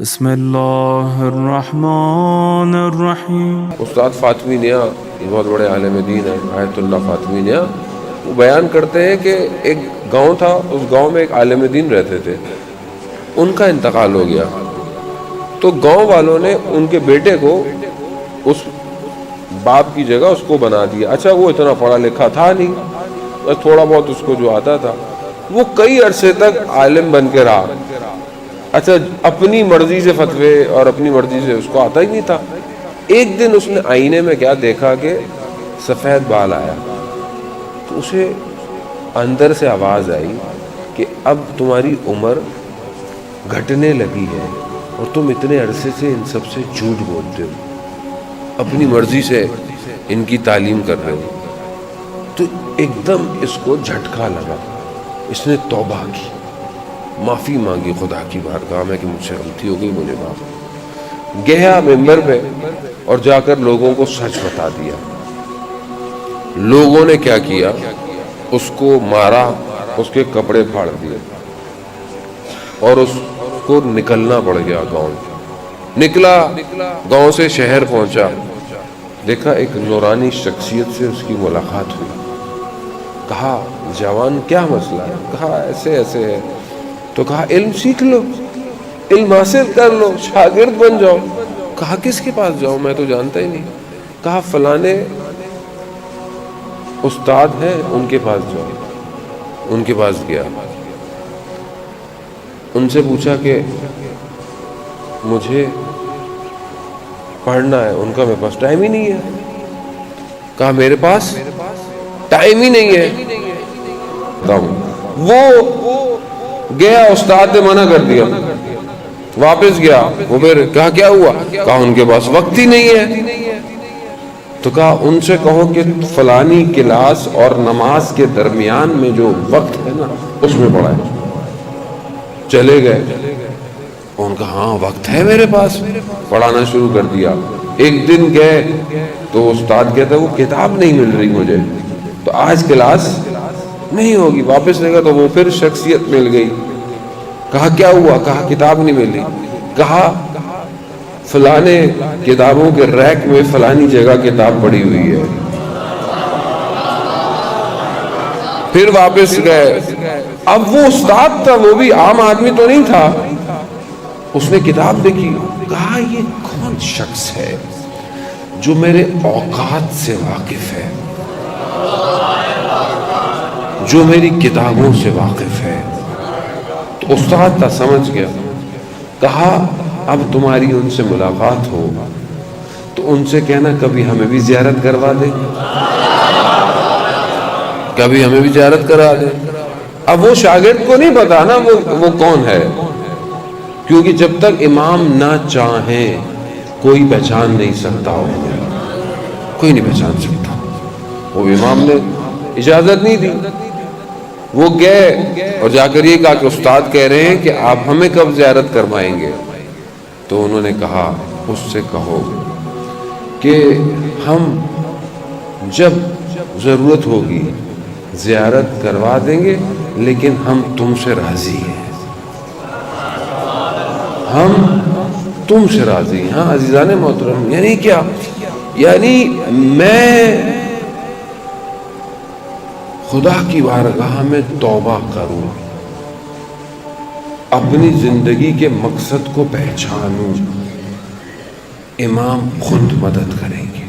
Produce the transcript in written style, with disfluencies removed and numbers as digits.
بسم اللہ الرحمن الرحیم۔ استاد فاطمی نیا یہ بہت بڑے عالم دین ہیں، آیت اللہ فاطمی نیا، وہ بیان کرتے ہیں کہ ایک گاؤں تھا، اس گاؤں میں ایک عالم دین رہتے تھے، ان کا انتقال ہو گیا تو گاؤں والوں نے ان کے بیٹے کو اس باپ کی جگہ اس کو بنا دیا۔ اچھا وہ اتنا پڑھا لکھا تھا نہیں، بس تھوڑا بہت اس کو جو آتا تھا، وہ کئی عرصے تک عالم بن کے رہا۔ اچھا اپنی مرضی سے فتوے اور اپنی مرضی سے اس کو آتا ہی نہیں تھا۔ ایک دن اس نے آئینے میں کیا دیکھا کہ سفید بال آیا، تو اسے اندر سے آواز آئی کہ اب تمہاری عمر گھٹنے لگی ہے اور تم اتنے عرصے سے ان سب سے جھوٹ بولتے ہو، اپنی مرضی سے ان کی تعلیم کر رہے ہو۔ تو ایک دم اس کو جھٹکا لگا، اس نے توبہ کی، معافی مانگی خدا کی بارگاہ میں کہ مجھ سے غلطی ہو گئی، مجھے معاف۔ گیا ممبر پہ اور جا کر لوگوں کو سچ بتا دیا۔ لوگوں نے کیا کیا، اس کو مارا، اس کے کپڑے پھاڑ دیے اور اس کو نکلنا پڑ گیا۔ گاؤں نکلا، گاؤں سے شہر پہنچا، دیکھا ایک نورانی شخصیت سے اس کی ملاقات ہوئی۔ کہا جوان کیا مسئلہ ہے؟ کہا ایسے ایسے ہے۔ تو کہا علم سیکھ لو، علم حاصل کر لو، شاگرد بن جاؤ۔ کہا کس کے پاس جاؤں، میں تو جانتا ہی نہیں۔ کہا فلانے استاد ہیں، ان کے پاس جاؤ۔ ان کے پاس گیا، ان سے پوچھا کہ مجھے پڑھنا ہے۔ ان کا میرے پاس ٹائم ہی نہیں ہے۔ کہا میرے پاس ٹائم ہی نہیں ہے۔ وہ گیا، استاد نے منع کر دیا، واپس گیا، وہ پھر کہا کیا ہوا؟ کہا ان کے پاس وقت ہی نہیں ہے۔ تو کہا ان سے کہو کہ فلانی کلاس اور نماز کے درمیان میں جو وقت ہے نا اس میں پڑھائے۔ چلے گئے، ان کا ہاں وقت ہے میرے پاس، پڑھانا شروع کر دیا۔ ایک دن گئے تو استاد کہتا وہ کتاب نہیں مل رہی مجھے، تو آج کلاس نہیں ہوگی۔ واپس لے گا تو وہ پھر شخصیت مل گئی۔ کہا کیا ہوا؟ کہا کتاب نہیں ملی۔ کہا فلانے کتابوں کے ریک میں فلانی جگہ کتاب پڑی ہوئی ہے۔ پھر واپس گئے، اب وہ استاد تھا، وہ بھی عام آدمی تو نہیں تھا۔ اس نے کتاب دیکھی، کہا یہ کون شخص ہے جو میرے اوقات سے واقف ہے، جو میری کتابوں سے واقف ہے۔ تو استاد تھا، سمجھ گیا۔ کہا اب تمہاری ان سے ملاقات ہو تو ان سے کہنا کبھی ہمیں بھی زیارت کروا دے، کبھی ہمیں بھی زیارت کرا دے۔ اب وہ شاگرد کو نہیں پتا نا وہ کون ہے، کیونکہ جب تک امام نہ چاہیں کوئی پہچان نہیں سکتا، کوئی نہیں پہچان سکتا۔ وہ امام نے اجازت نہیں دی۔ وہ گئے اور جا کر یہ کہا کہ استاد کہہ رہے ہیں کہ آپ ہمیں کب زیارت کروائیں گے؟ تو انہوں نے کہا اس سے کہو کہ ہم جب ضرورت ہوگی زیارت کروا دیں گے، لیکن ہم تم سے راضی ہیں، ہم تم سے راضی ہیں۔ ہاں عزیزان محترم، یعنی کیا؟ یعنی میں خدا کی بارگاہ میں توبہ کروں، اپنی زندگی کے مقصد کو پہچانوں، امام خود مدد کریں گے۔